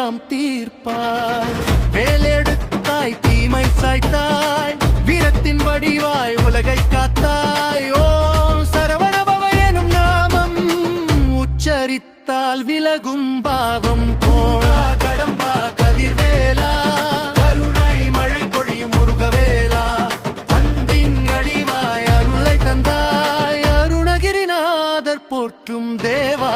எல்லாம் தீர்ப்பாய். வேலெடுத்தாய் தீமை சாய்த்தாய், வீரத்தின் வடிவாய் உலகை காத்தாய். ஓம் சரவணபவ எனும் நாமம் உச்சரித்தால் விலகும் பாவம். கோழா கடம்பா கதிர்வேலா, கருணை மழை பொழியும் முருகவேலா, அன்பின் அடிவாய் அருளை தந்தாய். அருணகிரிநாதர் போற்றும் தேவா.